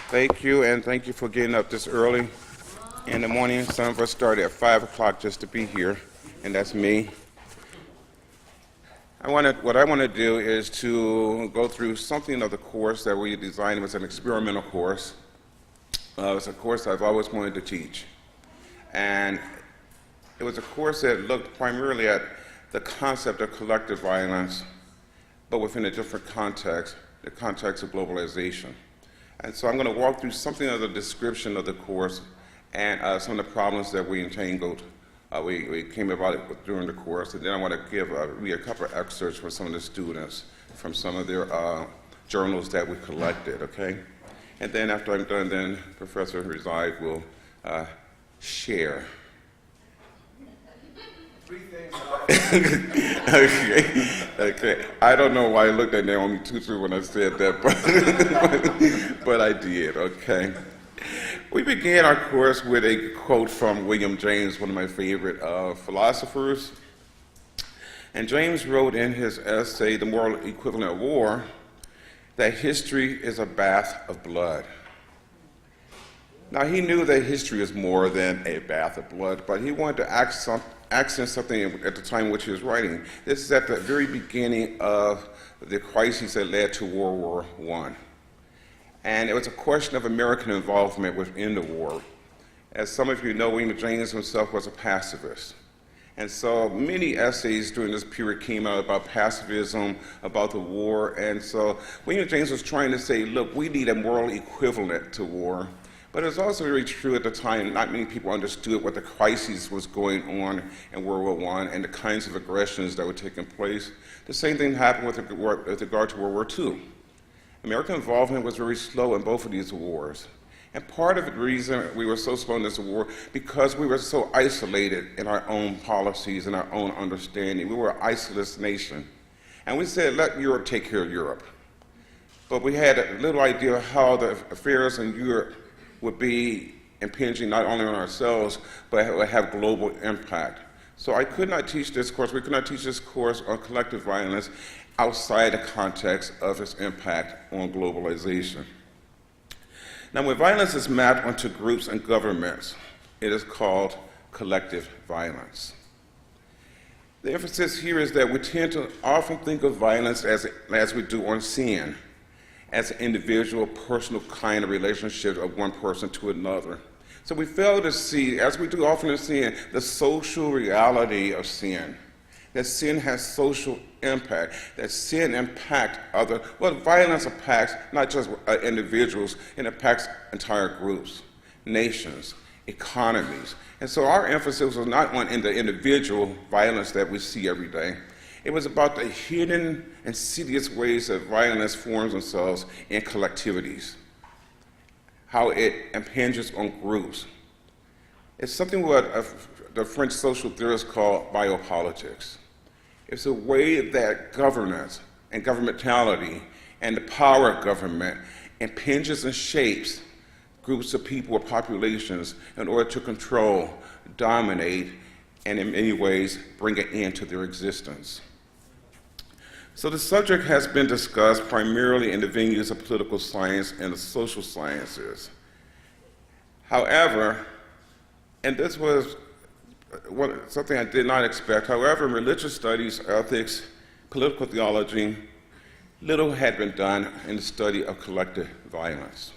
Thank you, and thank you for getting up this early in the morning. Some of us started at 5 o'clock just to be here, and that's me. What I want to do is to go through something of the course that we designed. It was an experimental course. It's a course I've always wanted to teach. And it was a course that looked primarily at the concept of collective violence, but within a different context, the context of globalization. And so I'm going to walk through something of the description of the course and some of the problems that we entangled. We came about it during the course, and then I want to read a couple of excerpts from some of the students from some of their journals that we collected, okay? And then after I'm done, then Professor Reside will share. Three things. Okay. I don't know why I looked at Naomi Tutu when I said that, but I did, okay. We began our course with a quote from William James, one of my favorite philosophers. And James wrote in his essay, The Moral Equivalent of War, that history is a bath of blood. Now, he knew that history is more than a bath of blood, but he wanted to accent something at the time in which he was writing. This is at the very beginning of the crisis that led to World War I. And it was a question of American involvement within the war. As some of you know, William James himself was a pacifist. And so many essays during this period came out about pacifism, about the war. And so William James was trying to say, look, we need a moral equivalent to war. But it's also very true at the time, not many people understood what the crisis was going on in World War I and the kinds of aggressions that were taking place. The same thing happened with regard to World War II. American involvement was very slow in both of these wars. And part of the reason we were so slow in this war, because we were so isolated in our own policies and our own understanding. We were an isolationist nation. And we said, let Europe take care of Europe. But we had a little idea of how the affairs in Europe would be impinging not only on ourselves, but it would have global impact. So I could not teach this course, we could not teach this course on collective violence outside the context of its impact on globalization. Now, when violence is mapped onto groups and governments, it is called collective violence. The emphasis here is that we tend to often think of violence as we do on sin, as an individual, personal kind of relationship of one person to another. So we fail to see, as we do often in sin, the social reality of sin. That sin has social impact, that sin impacts others. Well, violence impacts not just individuals, it impacts entire groups, nations, economies. And so our emphasis was not on the individual violence that we see every day. It was about the hidden, insidious ways that violence forms themselves in collectivities, how it impinges on groups. It's something what the French social theorists call biopolitics. It's a way that governance and governmentality and the power of government impinges and shapes groups of people or populations in order to control, dominate, and in many ways bring an end to their existence. So the subject has been discussed primarily in the venues of political science and the social sciences. However, and this was something I did not expect, however, in religious studies, ethics, political theology, little had been done in the study of collective violence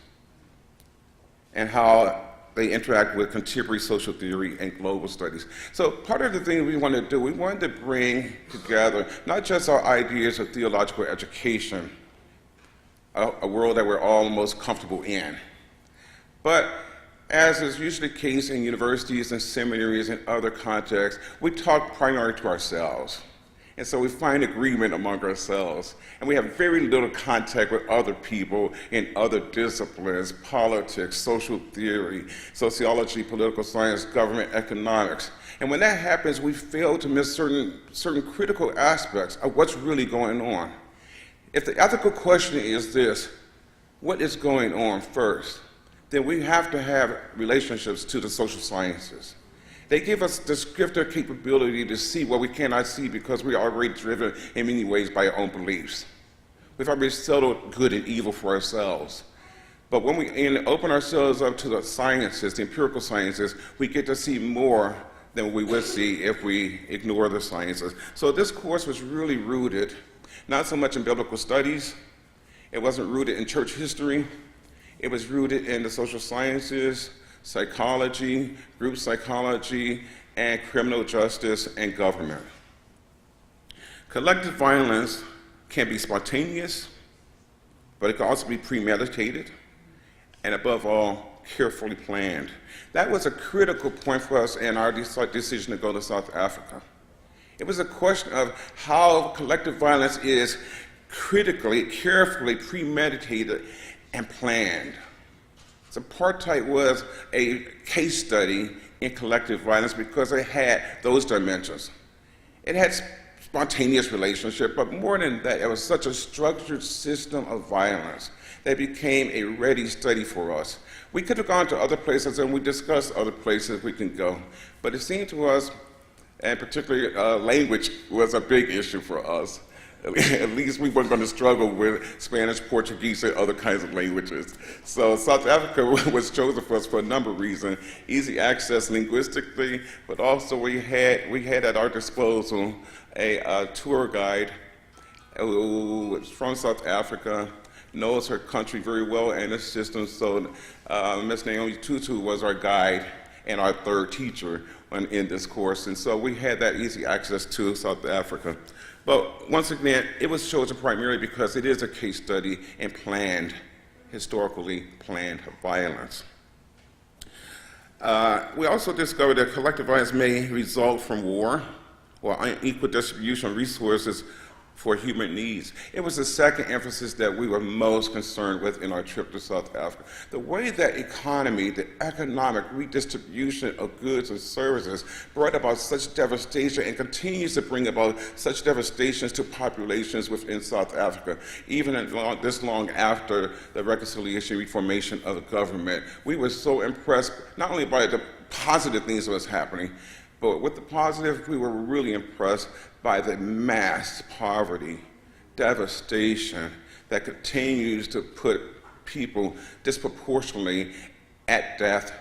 and how they interact with contemporary social theory and global studies. So part of the thing we wanted to do, we wanted to bring together not just our ideas of theological education, a world that we're all most comfortable in, but as is usually the case in universities and seminaries and other contexts, we talk primarily to ourselves. And so we find agreement among ourselves. And we have very little contact with other people in other disciplines, politics, social theory, sociology, political science, government, economics. And when that happens, we fail to miss certain critical aspects of what's really going on. If the ethical question is this, what is going on first, then we have to have relationships to the social sciences. They give us descriptive capability to see what we cannot see because we are already driven in many ways by our own beliefs. We've already settled good and evil for ourselves. But when we open ourselves up to the sciences, the empirical sciences, we get to see more than we would see if we ignore the sciences. So this course was really rooted, not so much in biblical studies, it wasn't rooted in church history, it was rooted in the social sciences, psychology, group psychology, and criminal justice and government. Collective violence can be spontaneous, but it can also be premeditated, and above all, carefully planned. That was a critical point for us in our decision to go to South Africa. It was a question of how collective violence is critically, carefully premeditated and planned. So apartheid was a case study in collective violence because it had those dimensions. It had spontaneous relationship, but more than that, it was such a structured system of violence that became a ready study for us. We could have gone to other places, and we discussed other places we can go, but it seemed to us, and particularly language was a big issue for us. At least we weren't going to struggle with Spanish, Portuguese, and other kinds of languages. So South Africa was chosen for us for a number of reasons. Easy access linguistically, but also we had at our disposal a tour guide who was from South Africa, knows her country very well and the system. So Ms. Naomi Tutu was our guide and our third teacher in this course. And so we had that easy access to South Africa. But once again, it was chosen primarily because it is a case study in planned, historically planned violence. We also discovered that collective violence may result from war or unequal distribution of resources for human needs. It was the second emphasis that we were most concerned with in our trip to South Africa. The way that economy, the economic redistribution of goods and services brought about such devastation and continues to bring about such devastations to populations within South Africa, even this long after the reconciliation reformation of the government. We were so impressed not only by the positive things that was happening, but with the positive, we were really impressed by the mass poverty, devastation that continues to put people disproportionately at death,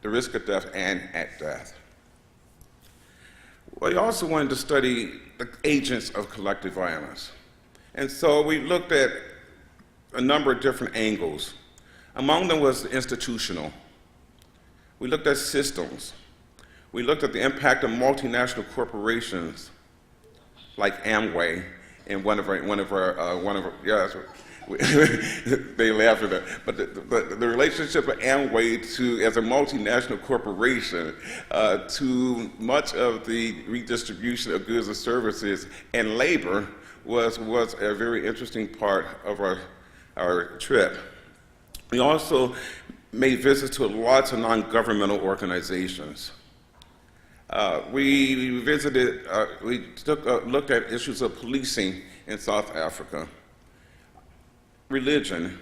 the risk of death, and at death. We also wanted to study the agents of collective violence. And so we looked at a number of different angles. Among them was the institutional. We looked at systems. We looked at the impact of multinational corporations like Amway and one of our yes, they laughed at that. But the relationship of Amway as a multinational corporation to much of the redistribution of goods and services and labor was a very interesting part of our trip. We also made visits to lots of non-governmental organizations. We visited, we took a look at issues of policing in South Africa, religion,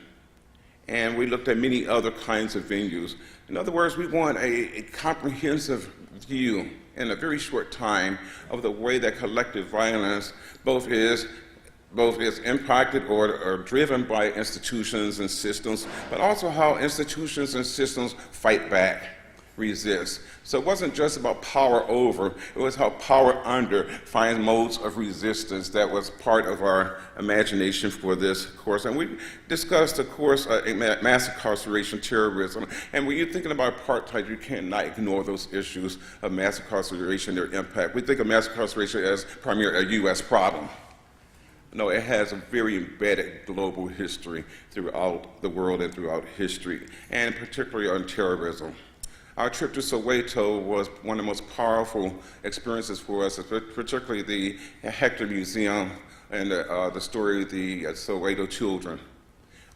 and we looked at many other kinds of venues. In other words, we want a comprehensive view in a very short time of the way that collective violence both is impacted or driven by institutions and systems, but also how institutions and systems fight back, resist. So it wasn't just about power over, it was how power under finds modes of resistance. That was part of our imagination for this course. And we discussed, of course, mass incarceration, terrorism. And when you're thinking about apartheid, you cannot ignore those issues of mass incarceration, their impact. We think of mass incarceration as primarily a US problem. No, it has a very embedded global history throughout the world and throughout history, and particularly on terrorism. Our trip to Soweto was one of the most powerful experiences for us, particularly the HECTOR Museum and the story of the Soweto children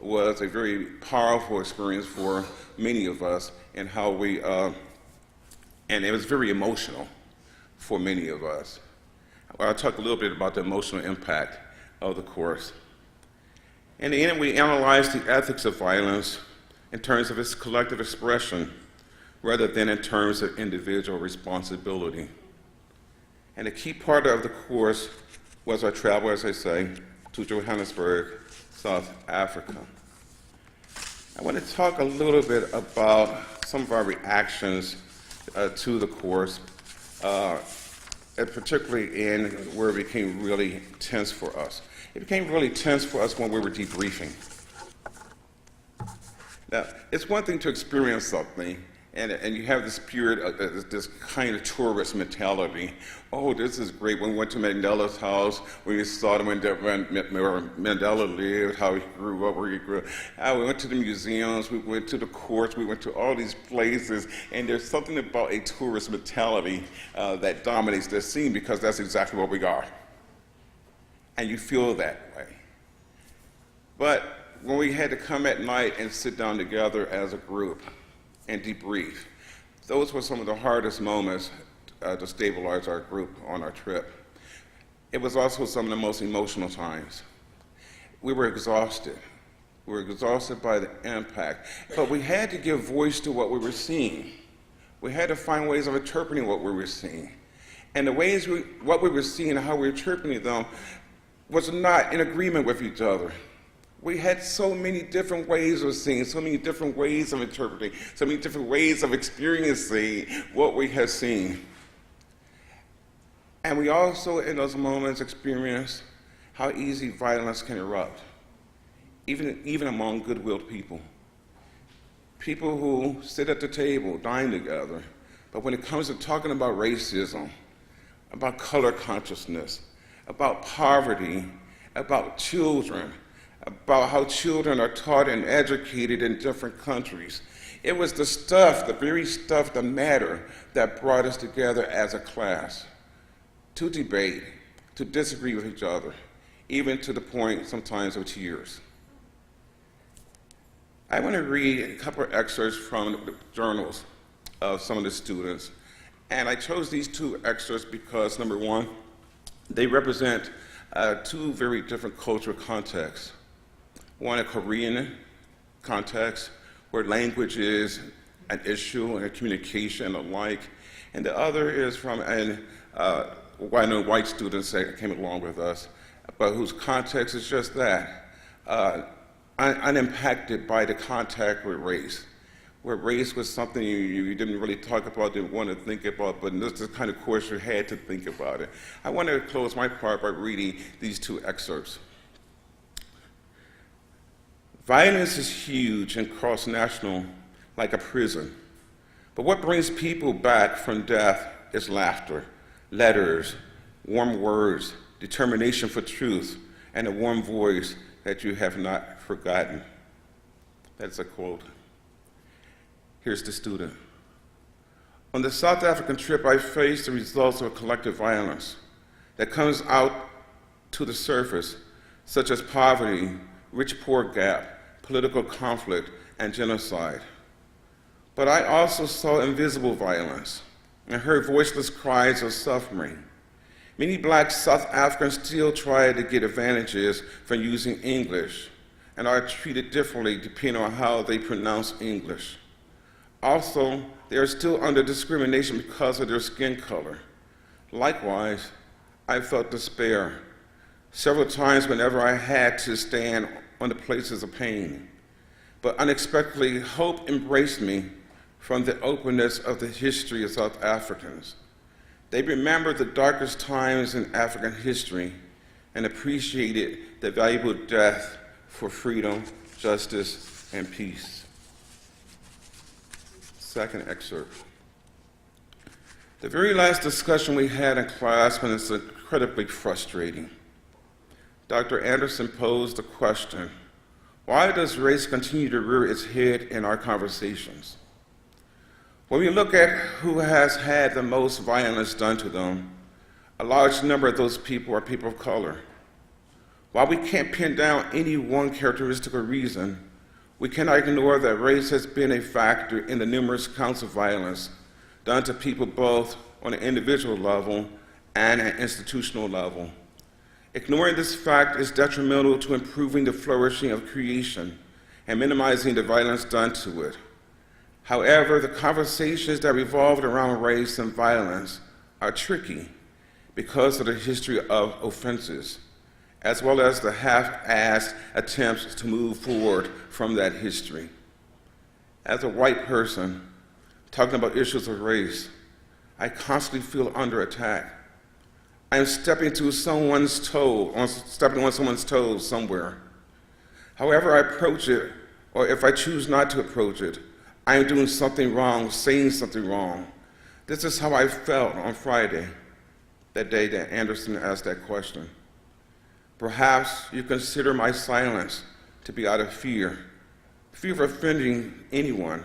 was a very powerful experience for many of us, and how and it was very emotional for many of us. I'll talk a little bit about the emotional impact of the course. In the end, we analyzed the ethics of violence in terms of its collective expression, rather than in terms of individual responsibility. And a key part of the course was our travel, as I say, to Johannesburg, South Africa. I want to talk a little bit about some of our reactions to the course, and particularly in where it became really tense for us. It became really tense for us when we were debriefing. Now, it's one thing to experience something, and you have this period of this kind of tourist mentality. Oh, this is great. When we went to Mandela's house, we saw where Mandela lived, how he grew up, where he grew up. We went to the museums, we went to the courts, we went to all these places, and there's something about a tourist mentality that dominates the scene because that's exactly what we are. And you feel that way. But when we had to come at night and sit down together as a group and debrief, those were some of the hardest moments to stabilize our group on our trip. It was also some of the most emotional times. We were exhausted. We were exhausted by the impact, but we had to give voice to what we were seeing. We had to find ways of interpreting what we were seeing. And the ways what we were seeing and how we were interpreting them was not in agreement with each other. We had so many different ways of seeing, so many different ways of interpreting, so many different ways of experiencing what we had seen. And we also, in those moments, experienced how easy violence can erupt, even among good-willed people. People who sit at the table, dine together, but when it comes to talking about racism, about color consciousness, about poverty, about children, about how children are taught and educated in different countries. It was the stuff, the very stuff, the matter that brought us together as a class to debate, to disagree with each other, even to the point sometimes of tears. I want to read a couple of excerpts from the journals of some of the students. And I chose these two excerpts because, number one, they represent two very different cultural contexts. One, a Korean context, where language is an issue and a communication alike, and the other is from white students that came along with us, but whose context is just that, unimpacted by the contact with race, where race was something you didn't really talk about, didn't want to think about, but this is the kind of course you had to think about it. I want to close my part by reading these two excerpts. Violence is huge and cross-national, like a prison. But what brings people back from death is laughter, letters, warm words, determination for truth, and a warm voice that you have not forgotten. That's a quote. Here's the student. On the South African trip, I faced the results of collective violence that comes out to the surface, such as poverty, rich-poor gap, political conflict, and genocide. But I also saw invisible violence and heard voiceless cries of suffering. Many black South Africans still try to get advantages from using English and are treated differently depending on how they pronounce English. Also, they are still under discrimination because of their skin color. Likewise, I felt despair several times whenever I had to stand on the places of pain. But unexpectedly, hope embraced me from the openness of the history of South Africans. They remembered the darkest times in African history and appreciated the valuable death for freedom, justice, and peace. Second excerpt. The very last discussion we had in class was incredibly frustrating. Dr. Anderson posed the question, why does race continue to rear its head in our conversations? When we look at who has had the most violence done to them, a large number of those people are people of color. While we can't pin down any one characteristic or reason, we cannot ignore that race has been a factor in the numerous counts of violence done to people both on an individual level and an institutional level. Ignoring this fact is detrimental to improving the flourishing of creation and minimizing the violence done to it. However, the conversations that revolve around race and violence are tricky because of the history of offenses, as well as the half-assed attempts to move forward from that history. As a white person talking about issues of race, I constantly feel under attack. I am stepping on someone's toes somewhere. However I approach it, or if I choose not to approach it, I am doing something wrong, saying something wrong. This is how I felt on Friday, that day that Anderson asked that question. Perhaps you consider my silence to be out of fear of offending anyone,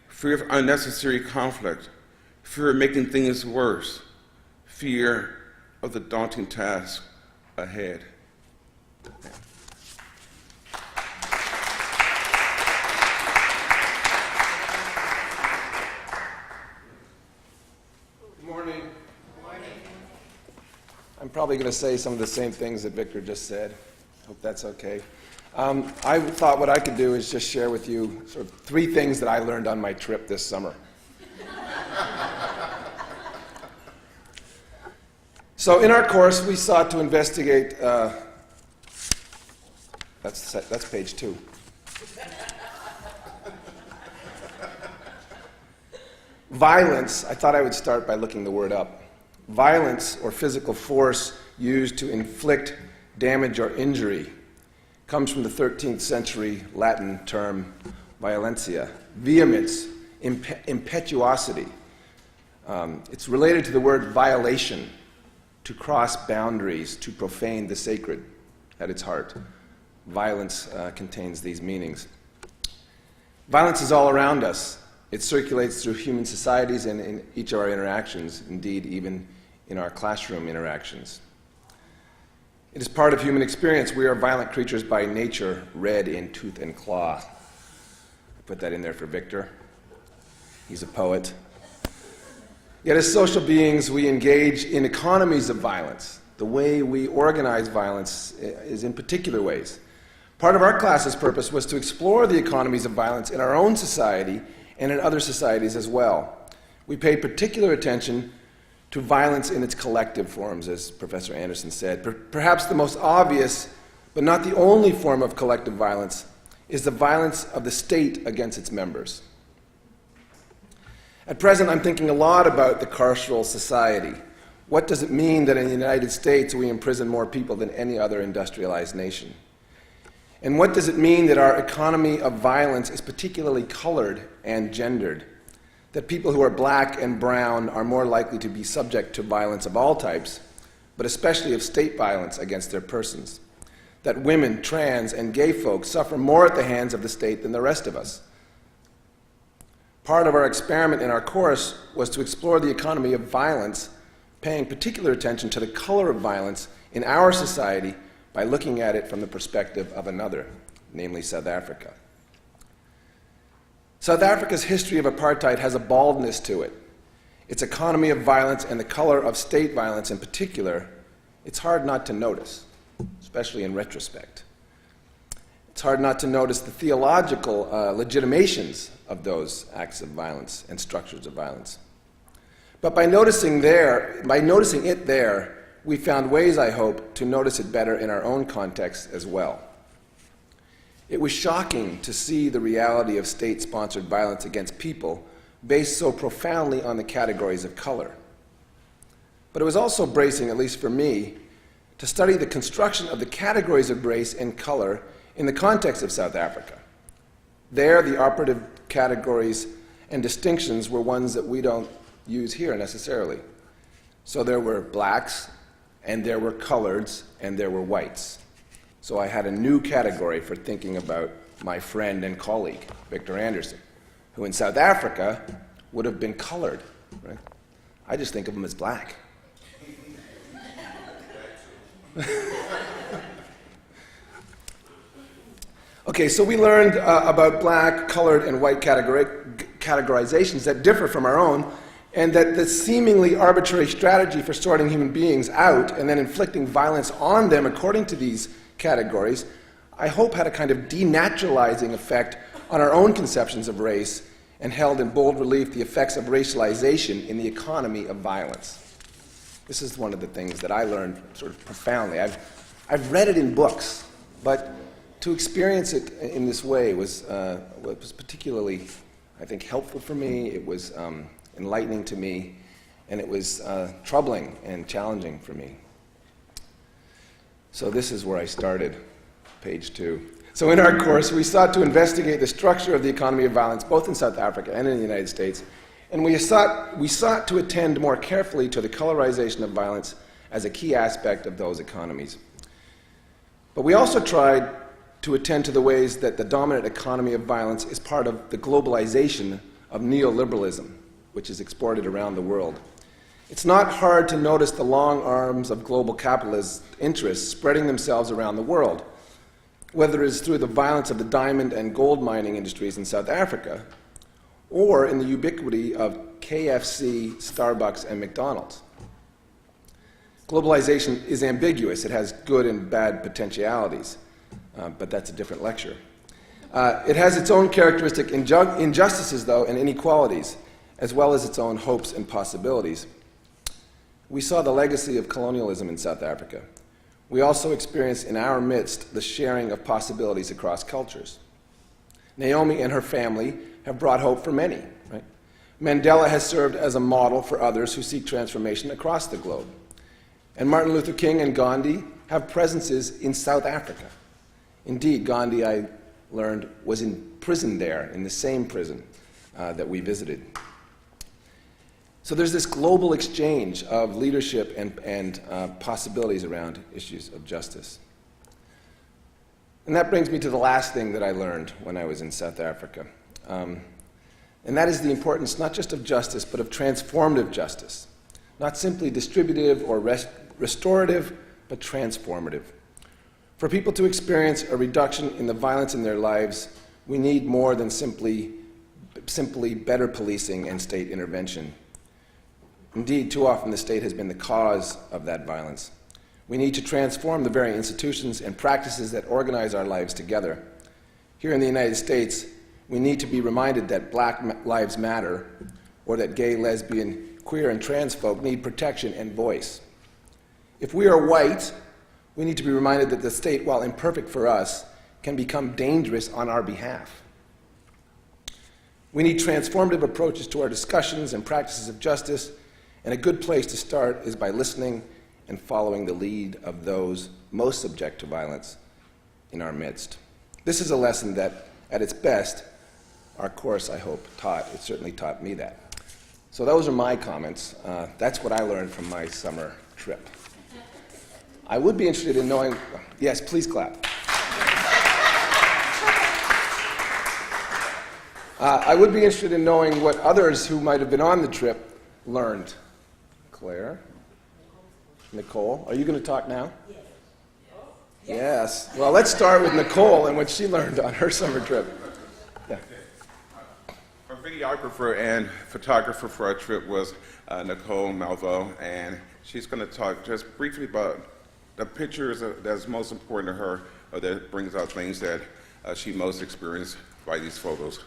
fear of unnecessary conflict, fear of making things worse, fear of the daunting task ahead. Good morning. I'm probably going to say some of the same things that Victor just said. Hope that's okay. I thought what I could do is just share with you sort of 3 things that I learned on my trip this summer. So in our course, we sought to investigate, that's page 2. Violence, I thought I would start by looking the word up. Violence, or physical force used to inflict damage or injury, comes from the 13th century Latin term violentia, vehemence, impetuosity. It's related to the word violation, to cross boundaries, to profane the sacred at its heart. Violence contains these meanings. Violence is all around us. It circulates through human societies and in each of our interactions, indeed even in our classroom interactions. It is part of human experience. We are violent creatures by nature, red in tooth and claw. I put that in there for Victor. He's a poet. Yet as social beings, we engage in economies of violence. The way we organize violence is in particular ways. Part of our class's purpose was to explore the economies of violence in our own society and in other societies as well. We paid particular attention to violence in its collective forms, as Professor Anderson said. Perhaps the most obvious, but not the only form of collective violence, is the violence of the state against its members. At present, I'm thinking a lot about the carceral society. What does it mean that in the United States we imprison more people than any other industrialized nation? And what does it mean that our economy of violence is particularly colored and gendered? That people who are black and brown are more likely to be subject to violence of all types, but especially of state violence against their persons. That women, trans, and gay folks suffer more at the hands of the state than the rest of us. Part of our experiment in our course was to explore the economy of violence, paying particular attention to the color of violence in our society by looking at it from the perspective of another, namely South Africa. South Africa's history of apartheid has a baldness to it. Its economy of violence and the color of state violence in particular, it's hard not to notice, especially in retrospect. It's hard not to notice the theological legitimations of those acts of violence and structures of violence. But by noticing it there, we found ways, I hope, to notice it better in our own context as well. It was shocking to see the reality of state-sponsored violence against people based so profoundly on the categories of color. But it was also bracing, at least for me, to study the construction of the categories of race and color in the context of South Africa. There, the operative categories and distinctions were ones that we don't use here necessarily. So there were blacks, and there were coloreds, and there were whites. So I had a new category for thinking about my friend and colleague, Victor Anderson, who in South Africa would have been colored, right? I just think of him as black. Okay, so we learned about black, colored, and white categorizations that differ from our own, and that the seemingly arbitrary strategy for sorting human beings out and then inflicting violence on them according to these categories, I hope had a kind of denaturalizing effect on our own conceptions of race and held in bold relief the effects of racialization in the economy of violence. This is one of the things that I learned sort of profoundly. I've read it in books, but to experience it in this way was particularly I think, helpful for me, it was enlightening to me, and it was troubling and challenging for me. So this is where I started, page 2. So in our course, we sought to investigate the structure of the economy of violence, both in South Africa and in the United States, and we sought to attend more carefully to the colorization of violence as a key aspect of those economies. But we also tried to attend to the ways that the dominant economy of violence is part of the globalization of neoliberalism, which is exported around the world. It's not hard to notice the long arms of global capitalist interests spreading themselves around the world, whether it is through the violence of the diamond and gold mining industries in South Africa, or in the ubiquity of KFC, Starbucks, and McDonald's. Globalization is ambiguous. It has good and bad potentialities, but that's a different lecture. It has its own characteristic injustices, though, and inequalities, as well as its own hopes and possibilities. We saw the legacy of colonialism in South Africa. We also experienced in our midst the sharing of possibilities across cultures. Naomi and her family have brought hope for many, right? Mandela has served as a model for others who seek transformation across the globe. And Martin Luther King and Gandhi have presences in South Africa. Indeed, Gandhi, I learned, was imprisoned there, in the same prison that we visited. So there's this global exchange of leadership and possibilities around issues of justice. And that brings me to the last thing that I learned when I was in South Africa. And that is the importance not just of justice, but of transformative justice. Not simply distributive or restorative, but transformative. For people to experience a reduction in the violence in their lives, we need more than simply better policing and state intervention. Indeed, too often the state has been the cause of that violence. We need to transform the very institutions and practices that organize our lives together. Here in the United States, we need to be reminded that Black lives matter, or that gay, lesbian, queer, and trans folk need protection and voice. If we are white, we need to be reminded that the state, while imperfect for us, can become dangerous on our behalf. We need transformative approaches to our discussions and practices of justice, and a good place to start is by listening and following the lead of those most subject to violence in our midst. This is a lesson that, at its best, our course, I hope, taught. It certainly taught me that. So those are my comments. That's what I learned from my summer trip. I would be interested in knowing, yes, please clap. I would be interested in knowing what others who might have been on the trip learned. Claire? Nicole, are you going to talk now? Yes. Yes. Well, let's start with Nicole and what she learned on her summer trip. Yeah. Our videographer and photographer for our trip was Nicole Malvo, and she's going to talk just briefly about the pictures that's most important to her, or that brings out things that she most experienced by these photos.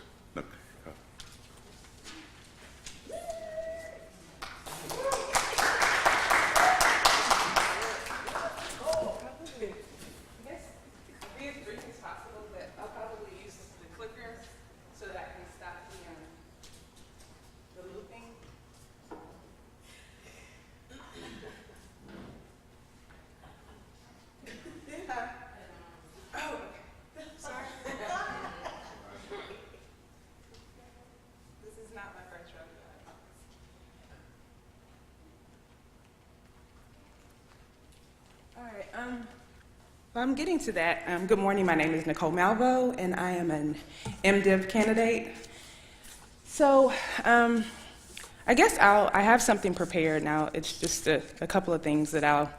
I'm getting to that. Good morning, my name is Nicole Malvo, and I am an MDiv candidate. So I guess I have something prepared now. It's just a couple of things that I'll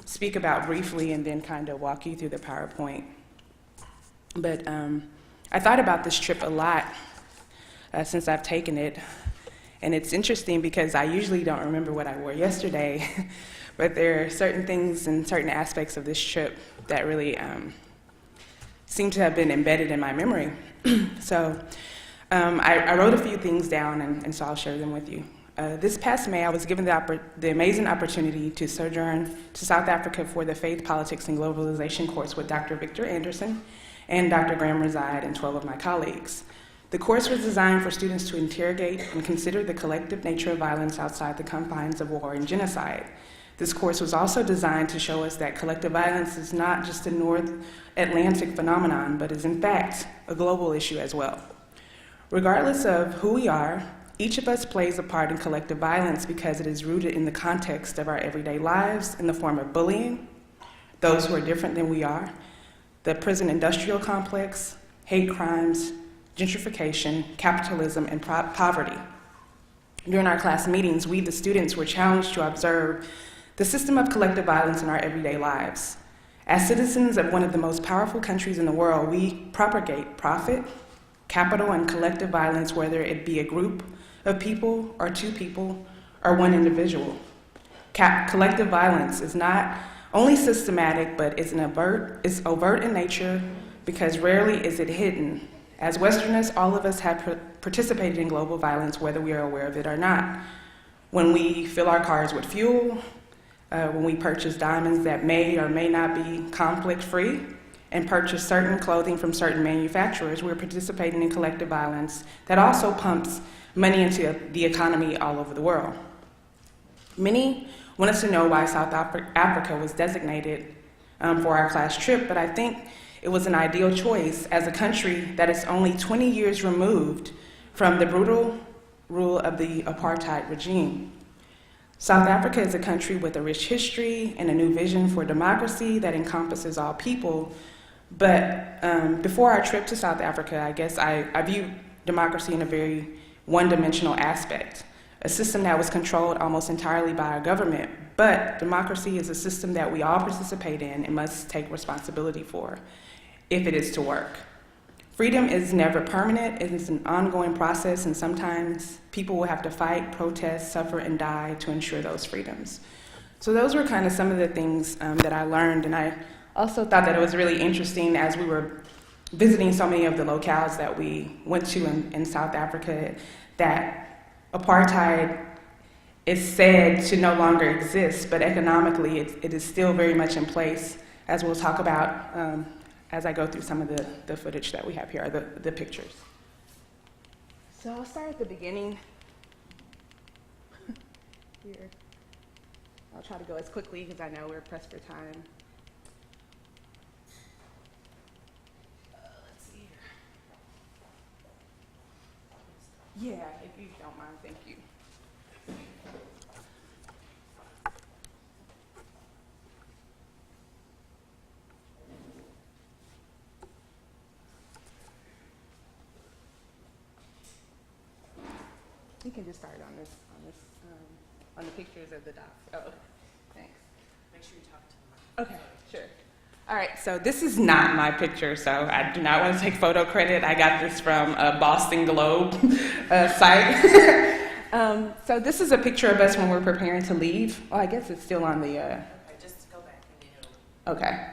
speak about briefly and then kind of walk you through the PowerPoint. But I thought about this trip a lot since I've taken it. And it's interesting because I usually don't remember what I wore yesterday, but there are certain things and certain aspects of this trip that really seem to have been embedded in my memory. So I wrote a few things down, and so I'll share them with you. This past May, I was given the amazing opportunity to sojourn to South Africa for the Faith, Politics, and Globalization course with Dr. Victor Anderson and Dr. Graham Reside and 12 of my colleagues. The course was designed for students to interrogate and consider the collective nature of violence outside the confines of war and genocide. This course was also designed to show us that collective violence is not just a North Atlantic phenomenon, but is in fact a global issue as well. Regardless of who we are, each of us plays a part in collective violence because it is rooted in the context of our everyday lives in the form of bullying, those who are different than we are, the prison industrial complex, hate crimes, gentrification, capitalism, and poverty. During our class meetings, we, the students, were challenged to observe the system of collective violence in our everyday lives. As citizens of one of the most powerful countries in the world, we propagate profit, capital, and collective violence, whether it be a group of people or two people or one individual. Collective violence is not only systematic, but it's overt in nature because rarely is it hidden. As Westerners, all of us have participated in global violence, whether we are aware of it or not. When we fill our cars with fuel, when we purchase diamonds that may or may not be conflict-free, and purchase certain clothing from certain manufacturers, we're participating in collective violence that also pumps money into the economy all over the world. Many want us to know why South Africa was designated for our class trip, but I think it was an ideal choice as a country that is only 20 years removed from the brutal rule of the apartheid regime. South Africa is a country with a rich history and a new vision for democracy that encompasses all people. But before our trip to South Africa, I guess I view democracy in a very one-dimensional aspect, a system that was controlled almost entirely by our government. But democracy is a system that we all participate in and must take responsibility for if it is to work. Freedom is never permanent. It is an ongoing process, and sometimes people will have to fight, protest, suffer, and die to ensure those freedoms. So those were kind of some of the things that I learned, and I also thought that it was really interesting as we were visiting so many of the locales that we went to in South Africa that apartheid is said to no longer exist, but economically it is still very much in place, as we'll talk about as I go through some of the footage that we have here, the pictures. So I'll start at the beginning. Here. I'll try to go as quickly because I know we're pressed for time. Let's see here. Yeah, if you don't mind, thank you. We can just start on the pictures of the docs. Oh, thanks. Make sure you talk to them. Okay, sure. All right, so this is not my picture, so I do not want to take photo credit. I got this from a Boston Globe site. So this is a picture of us when we're preparing to leave. Oh, I guess it's still on the... Just go back and Okay.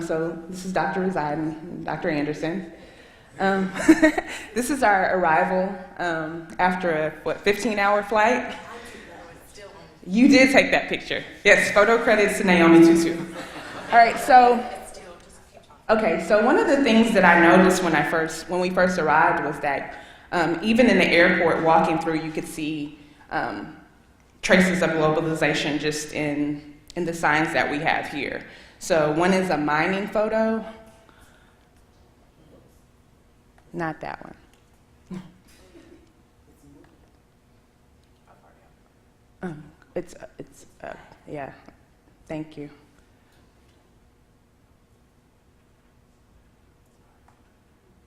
So this is Dr. Residen, Dr. Anderson. This is our arrival after a, 15-hour flight? You did take that picture. Yes, photo credits to Naomi Tutu. All right, so, okay, so one of the things that I noticed when we first arrived was that even in the airport, walking through, you could see traces of globalization just in the signs that we have here. So one is a mining photo. Not that one. Yeah, thank you.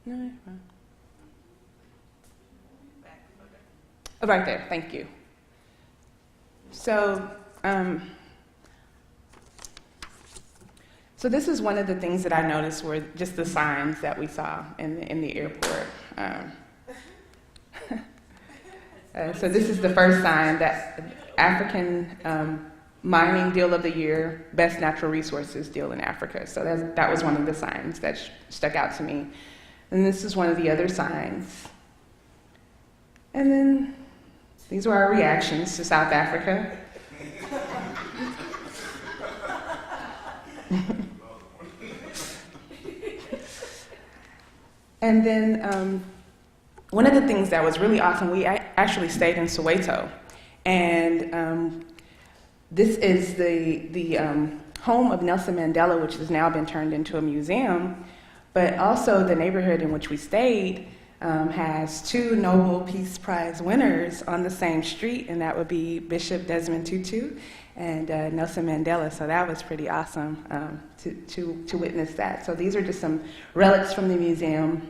No, oh, right there, thank you. So, so this is one of the things that I noticed were just the signs that we saw in the airport. So this is the first sign, that African mining deal of the year, best natural resources deal in Africa. So that was one of the signs that stuck out to me. And this is one of the other signs. And then these were our reactions to South Africa. And then one of the things that was really awesome, we actually stayed in Soweto. And this is the home of Nelson Mandela, which has now been turned into a museum. But also the neighborhood in which we stayed has two Nobel Peace Prize winners on the same street, and that would be Bishop Desmond Tutu and Nelson Mandela. So that was pretty awesome to witness that. So these are just some relics from the museum.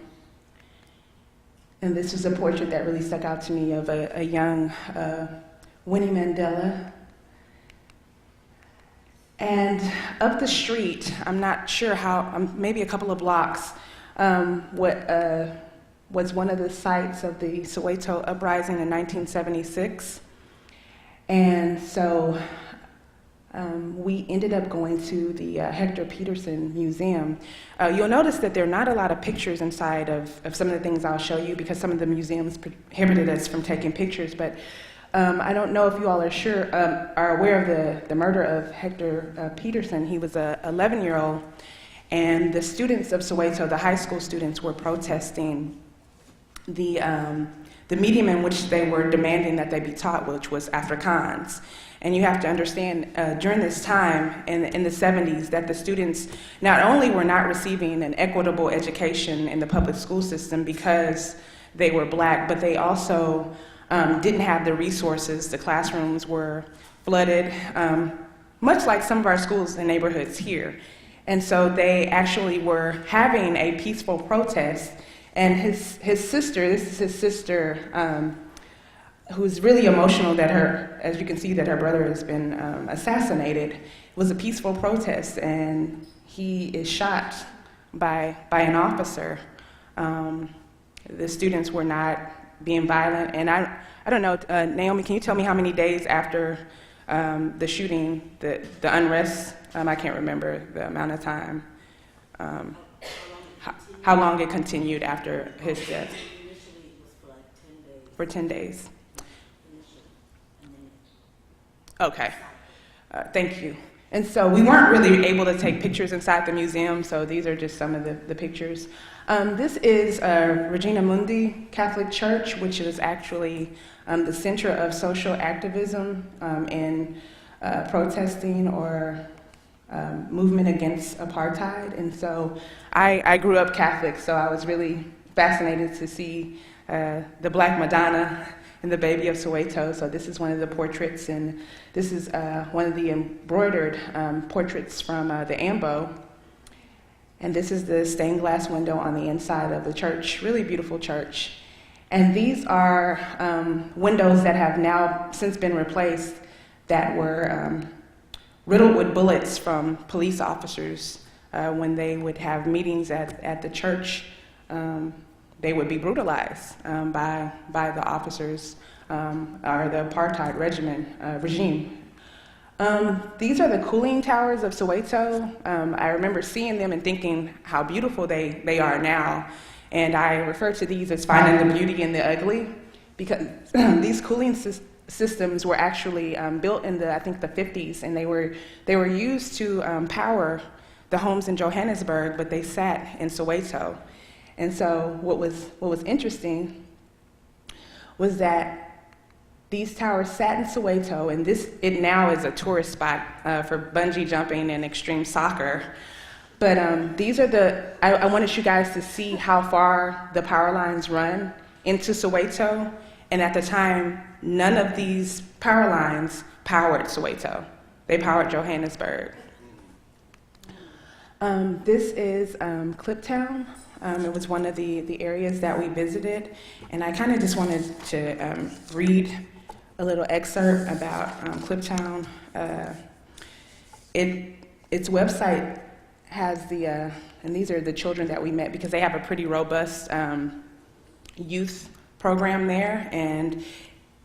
And this was a portrait that really stuck out to me of a young Winnie Mandela. And up the street, I'm not sure how, maybe a couple of blocks, was one of the sites of the Soweto uprising in 1976. And so we ended up going to the Hector PIETERSON Museum. You'll notice that there are not a lot of pictures inside of some of the things I'll show you because some of the museums prohibited us from taking pictures, but I don't know if you all are aware of the murder of Hector PIETERSON. He was a 11-year-old, and the students of Soweto, the high school students, were protesting the medium in which they were demanding that they be taught, which was Afrikaans. And you have to understand, during this time, in the 70s, that the students not only were not receiving an equitable education in the public school system because they were black, but they also didn't have the resources. The classrooms were flooded, much like some of our schools and neighborhoods here. And so they actually were having a peaceful protest, and his sister, this is his sister, who's really emotional that as you can see, that her brother has been assassinated. It was a peaceful protest, and he is shot by an officer. The students were not being violent, and I don't know, Naomi, can you tell me how many days after the shooting, the unrest, I can't remember the amount of time, how long it continued after his death? Initially, it was for like 10 days. For 10 days. Initially, and then Okay, thank you. And so we weren't really able to take pictures inside the museum, so these are just some of the pictures. This is REGINA MUNDI Catholic Church, which is actually the center of social activism in protesting or movement against apartheid. And so I grew up Catholic, so I was really fascinated to see the Black Madonna and the Baby of Soweto. So this is one of the portraits, and this is one of the embroidered portraits from the AMBO. And this is the stained glass window on the inside of the church, really beautiful church. And these are windows that have now since been replaced that were riddled with bullets from police officers. When they would have meetings at the church, they would be brutalized by the officers or the apartheid regime. These are the cooling towers of Soweto. I remember seeing them and thinking how beautiful they are now. And I refer to these as finding the beauty in the ugly, because these cooling systems were actually built in I think the 50s, and they were used to power the homes in Johannesburg, but they sat in Soweto. And so what was interesting was that these towers sat in Soweto, and it now is a tourist spot for bungee jumping and extreme soccer. But these are I wanted you guys to see how far the power lines run into Soweto. And at the time, none of these power lines powered Soweto. They powered Johannesburg. This is Kliptown. It was one of the areas that we visited. And I kind of just wanted to read a little excerpt about Kliptown. Its website has and these are the children that we met, because they have a pretty robust youth program there, and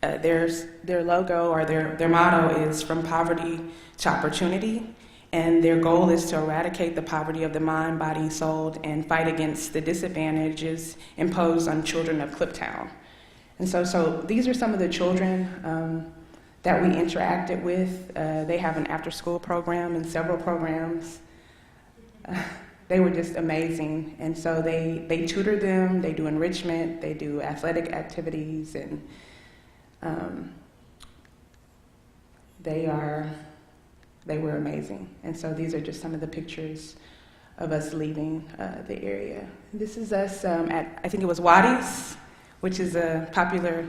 their logo or their motto is "From Poverty to Opportunity," and their goal is to eradicate the poverty of the mind, body, soul, and fight against the disadvantages imposed on children of Kliptown. And so these are some of the children that we interacted with. They have an after-school program and several programs. they were just amazing. And so they tutor them, they do enrichment, they do athletic activities, and they were amazing. And so these are just some of the pictures of us leaving the area. This is us at, I think it was Waddy's, which is a popular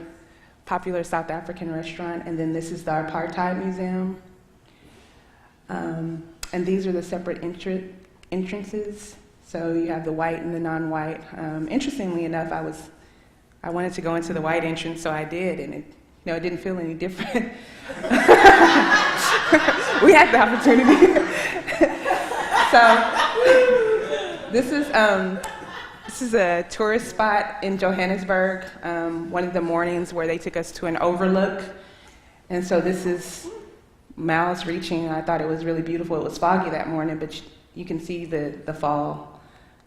South African restaurant. And then this is the Apartheid Museum. And these are the separate entrances. So you have the white and the non-white. Interestingly enough, I wanted to go into the white entrance, so I did, and it didn't feel any different. We had the opportunity. So this is a tourist spot in Johannesburg. One of the mornings where they took us to an overlook, and so this is miles reaching. I thought it was really beautiful. It was foggy that morning, but you can see the fall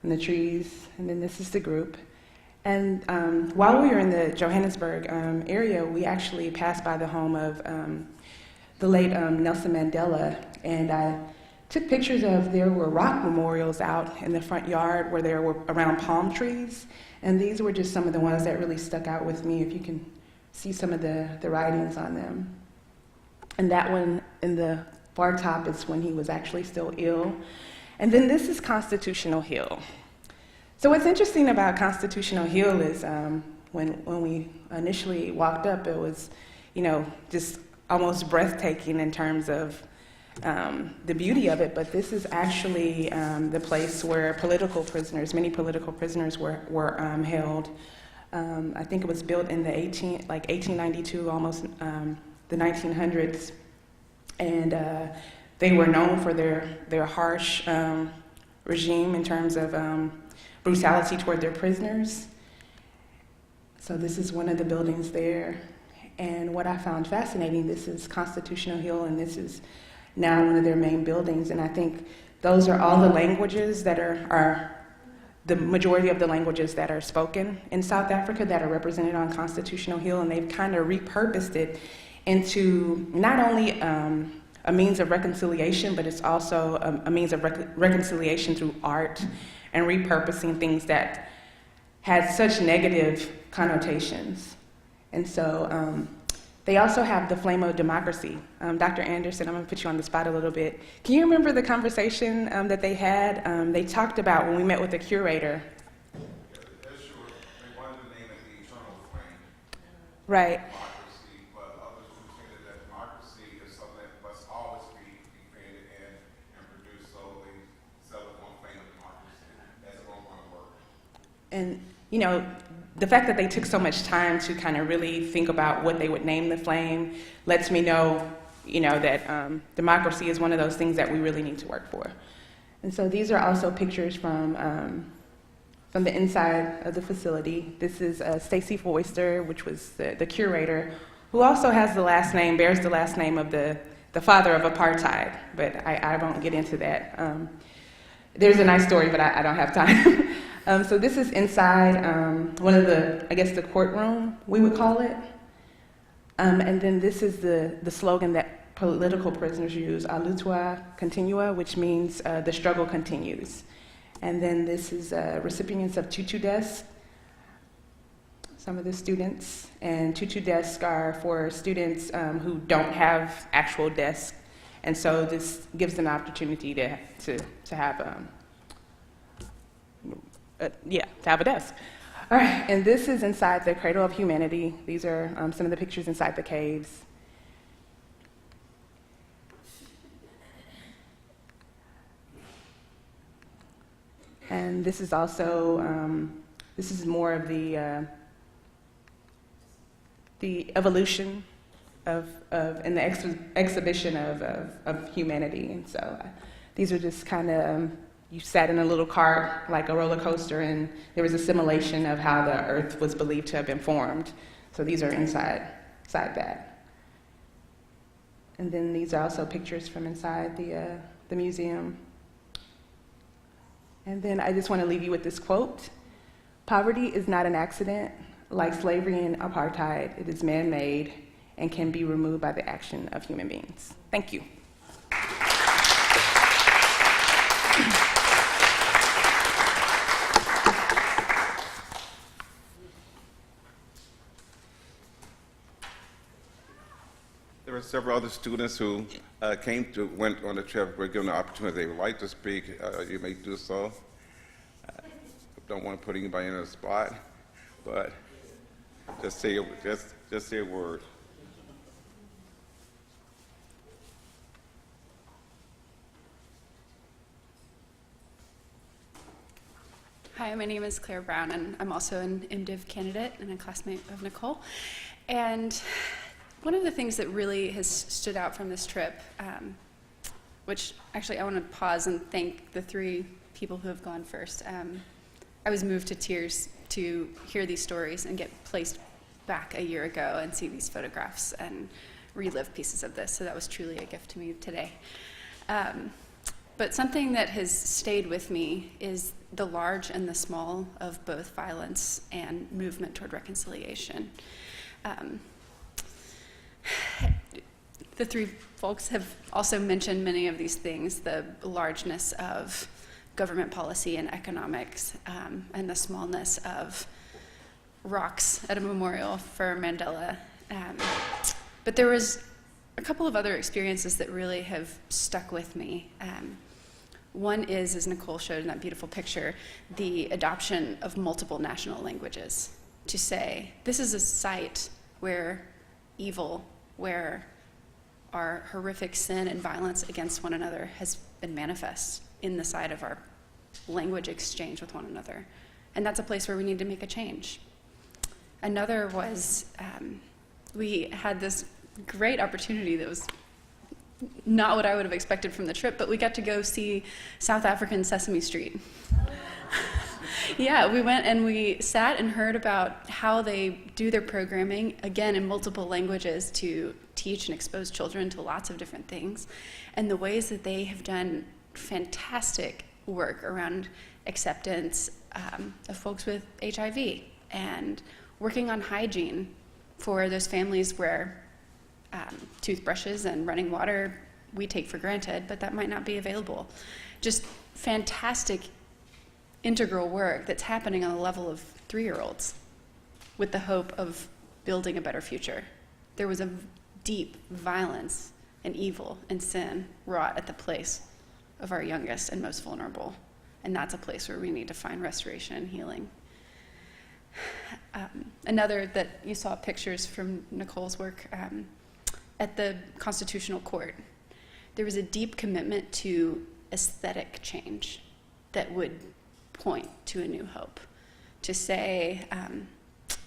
and the trees. And then this is the group. And while we were in the Johannesburg area, we actually passed by the home of the late Nelson Mandela, and I took pictures of, there were rock memorials out in the front yard where there were around palm trees, and these were just some of the ones that really stuck out with me, if you can see some of the writings on them. And that one in the far top is when he was actually still ill. And then this is Constitutional Hill. So what's interesting about Constitutional Hill is when we initially walked up, it was, just almost breathtaking in terms of the beauty of it. But this is actually the place where many political prisoners were held. I think it was built in the 1892, almost the 1900s, and they were known for their harsh regime in terms of brutality toward their prisoners. So this is one of the buildings there. And what I found fascinating, this is Constitutional Hill, and this is now one of their main buildings. And I think those are all the languages that are the majority of the languages that are spoken in South Africa that are represented on Constitutional Hill, and they've kind of repurposed it into not only a means of reconciliation, but it's also a means of reconciliation through art and repurposing things that had such negative connotations. And so they also have the Flame of Democracy. Dr. Anderson, I'm going to put you on the spot a little bit. Can you remember the conversation that they had? They talked about when we met with the curator. Yeah, sure. They wanted to name it the Eternal Flame. Right. Democracy, but others who say that democracy is something that must always be created and produced solely, settled on flame of democracy. That's a wrong word. And, the fact that they took so much time to kind of really think about what they would name the flame lets me know, that democracy is one of those things that we really need to work for. And so these are also pictures from the inside of the facility. This is Stacey Foister, which was the curator, who also bears the last name of the father of apartheid, but I won't get into that. There's a nice story, but I don't have time. So this is inside one of the courtroom, we would call it. And then this is the slogan that political prisoners use, A luta continua, which means the struggle continues. And then this is recipients of tutu desk, some of the students. And tutu desk are for students who don't have actual desks. And so this gives them an opportunity to have to have a desk. All right, and this is inside the Cradle of Humanity. These are some of the pictures inside the caves. And this is also, this is more of the evolution in the exhibition of humanity. And so these are just kind of, you sat in a little cart like a roller coaster, and there was a simulation of how the earth was believed to have been formed. So these are inside that. And then these are also pictures from inside the museum. And then I just want to leave you with this quote. Poverty is not an accident. Like slavery and apartheid, it is man-made and can be removed by the action of human beings. Thank you. several other students who went on the trip, were given the opportunity, they would like to speak, you may do so. Don't want to put anybody in a spot, but just say a word. Hi, my name is Claire Brown, and I'm also an MDiv candidate and a classmate of Nicole. And one of the things that really has stood out from this trip, which actually I want to pause and thank the three people who have gone first. I was moved to tears to hear these stories and get placed back a year ago and see these photographs and relive pieces of this. So that was truly a gift to me today. But something that has stayed with me is the large and the small of both violence and movement toward reconciliation. The three folks have also mentioned many of these things, the largeness of government policy and economics, and the smallness of rocks at a memorial for Mandela. But there was a couple of other experiences that really have stuck with me. One is, as Nicole showed in that beautiful picture, the adoption of multiple national languages. To say, this is a site where evil, where our horrific sin and violence against one another has been manifest in the side of our language exchange with one another. And that's a place where we need to make a change. Another was, we had this great opportunity that was not what I would have expected from the trip, but we got to go see South African Sesame Street. Yeah, we went and we sat and heard about how they do their programming, again, in multiple languages to teach and expose children to lots of different things, and the ways that they have done fantastic work around acceptance of folks with HIV and working on hygiene for those families where toothbrushes and running water we take for granted, but that might not be available. Just fantastic integral work that's happening on the level of 3-year-olds with the hope of building a better future. There was a deep violence and evil and sin wrought at the place of our youngest and most vulnerable, and that's a place where we need to find restoration and healing. Another that you saw pictures from Nicole's work at the Constitutional Court, there was a deep commitment to aesthetic change that would point to a new hope, to say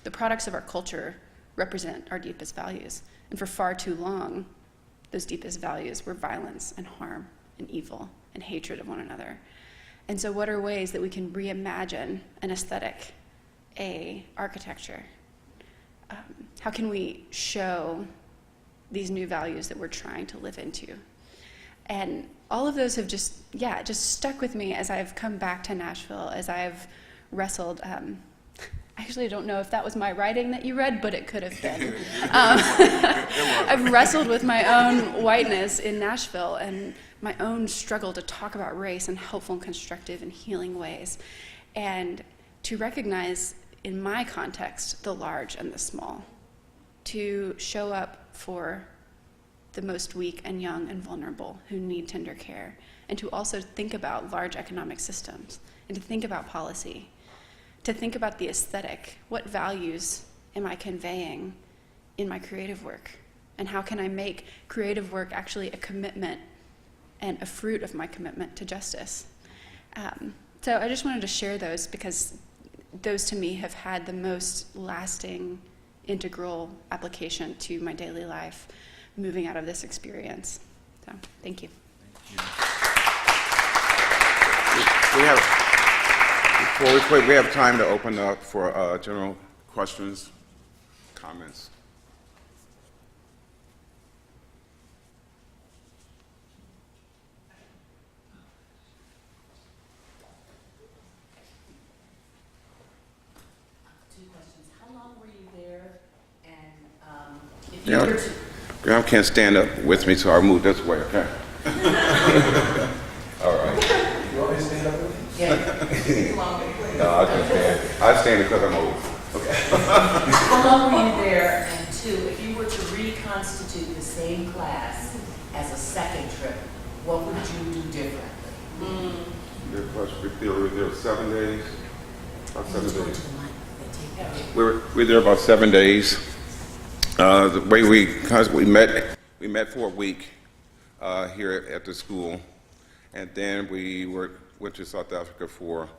the products of our culture represent our deepest values, and for far too long those deepest values were violence and harm and evil and hatred of one another. And so what are ways that we can reimagine an aesthetic, a architecture? How can we show these new values that we're trying to live into? And all of those have just stuck with me as I've come back to Nashville, as I've wrestled. I actually don't know if that was my writing that you read, but it could have been. I've wrestled with my own whiteness in Nashville and my own struggle to talk about race in helpful and constructive and healing ways, and to recognize in my context the large and the small, to show up for the most weak and young and vulnerable who need tender care, and to also think about large economic systems, and to think about policy, to think about the aesthetic. What values am I conveying in my creative work? And how can I make creative work actually a commitment and a fruit of my commitment to justice? So I just wanted to share those because those to me have had the most lasting, integral application to my daily life moving out of this experience. So, thank you. Before we quit, we have time to open up for general questions, comments. Two questions. How long were you there? And if Yeah. you were to... Graham can't stand up with me, so I'll move this way, okay? All right. You want me to stand up with you? Yeah. How long were you there? No, I can stand. I stand because I'm old. How long were you there? And two, if you were to constitute the same class as a second trip, what would you do differently? Your question, there were 7 days, about 7 days. We're there about 7 days. The way because we met for a week here at the school, and then we went to South Africa for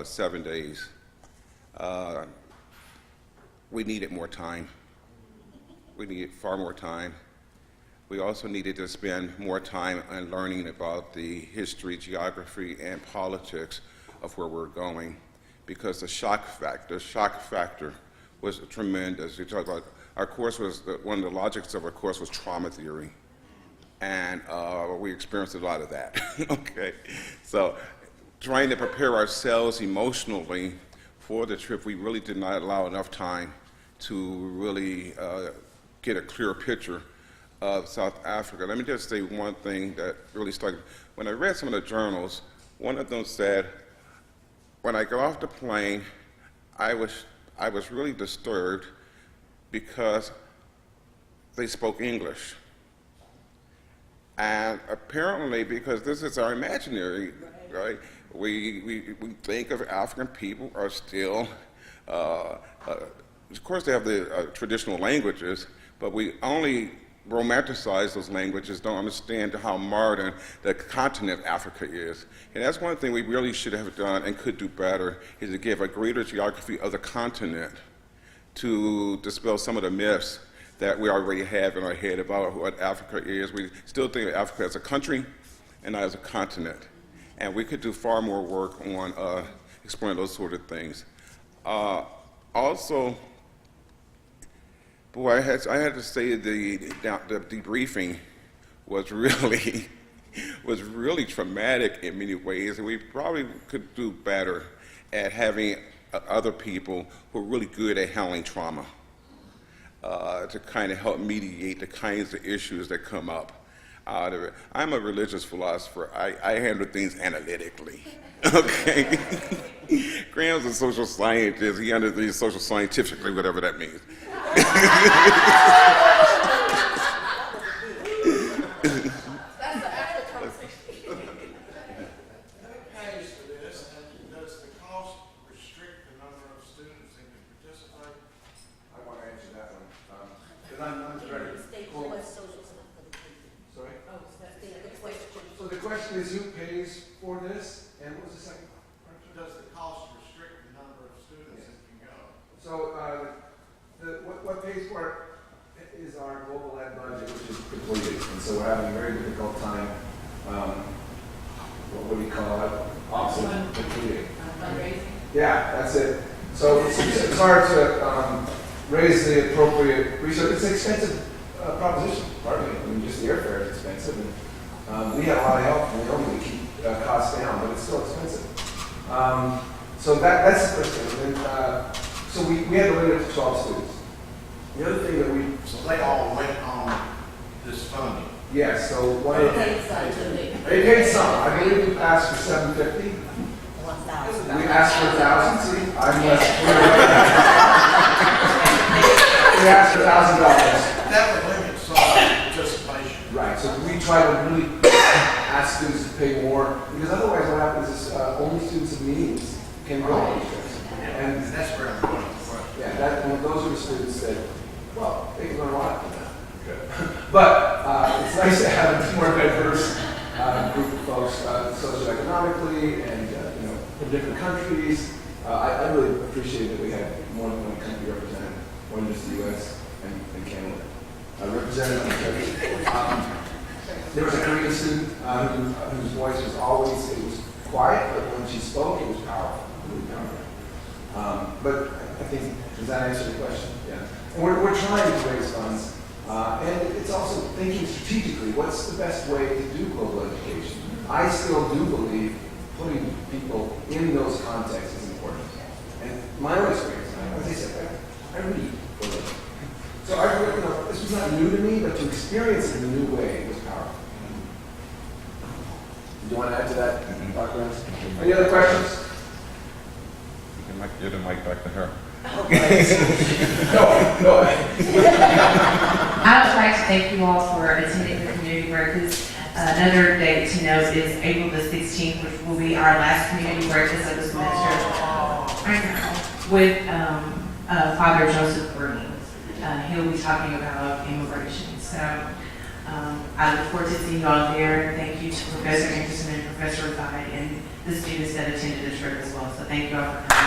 7 days. We needed more time. We needed far more time. We also needed to spend more time on learning about the history, geography, and politics of where we're going, because the shock factor was tremendous. We talked about our course was one of the logics of our course was trauma theory, and we experienced a lot of that. Okay, so trying to prepare ourselves emotionally for the trip, we really did not allow enough time to really get a clear picture of South Africa. Let me just say one thing that really stuck. When I read some of the journals, one of them said, when I got off the plane, I was really disturbed because they spoke English. And apparently, because this is our imaginary, right? We think of African people are still, of course they have the traditional languages, but we only romanticize those languages, don't understand how modern the continent of Africa is. And that's one thing we really should have done and could do better, is to give a greater geography of the continent to dispel some of the myths that we already have in our head about what Africa is. We still think of Africa as a country and not as a continent. And we could do far more work on exploring those sort of things. Also, boy, I had to say the debriefing was really traumatic in many ways, and we probably could do better at having other people who are really good at handling trauma to kind of help mediate the kinds of issues that come up out of it. I'm a religious philosopher. I handle things analytically. Okay. Graham's a social scientist. He handles things social scientifically, whatever that means. So the question is, who pays for this, and what was the second question? Does the cost restrict the number of students that can go? So what pays for it is our global ed budget, which is depleted, and so we're having a very difficult time. What do you call it? Opposite depleting. Fundraising? Yeah, that's it. So it's hard to raise the appropriate resource. It's an expensive proposition, partly. I mean, just the airfare is expensive. And, we had a lot of help from the Army to keep costs down, but it's still expensive. So that's the first thing. And then, so we had to limit it to 12 students. The other thing that So they all went on this funding. yes, so one of Paid some, too. they paid some. I believe we asked for $750. 1,000. We asked for 1,000. See, I'm less we asked for $1,000. That would limit some participation. Right. So we try to really ask students to pay more, because otherwise what happens is only students of means can go on these trips. And that's where I'm going with the question. Yeah, those are the students that, well, they can learn a lot from that. But it's nice to have a more diverse group of folks socioeconomically and from different countries. I really appreciate that we had more than one country represented, more than just the U.S. and Canada represented on the trip. There was a Korean student whose voice was always, it was quiet, but when she spoke, it was powerful, really powerful. But I think, does that answer the question? Yeah. And we're trying to raise funds. And it's also thinking strategically, what's the best way to do global education? I still do believe putting people in those contexts is important. And my own experience, as I said, I read for a living. So this was not new to me, but to experience it in a new way was powerful. Do you want to add to that, Dr. Rance? Any other questions? You can give the mic back to her. No, go ahead. I would like to thank you all for attending the community breakfast. Another date to note is April the 16th, which will be our last community breakfast of the semester. I know. With Father Joseph Green. He'll be talking about immigration. So I look forward to seeing you all there. Thank you to Professor Anderson and Professor Rivide and the students that attended the trip as well. So thank you all for coming.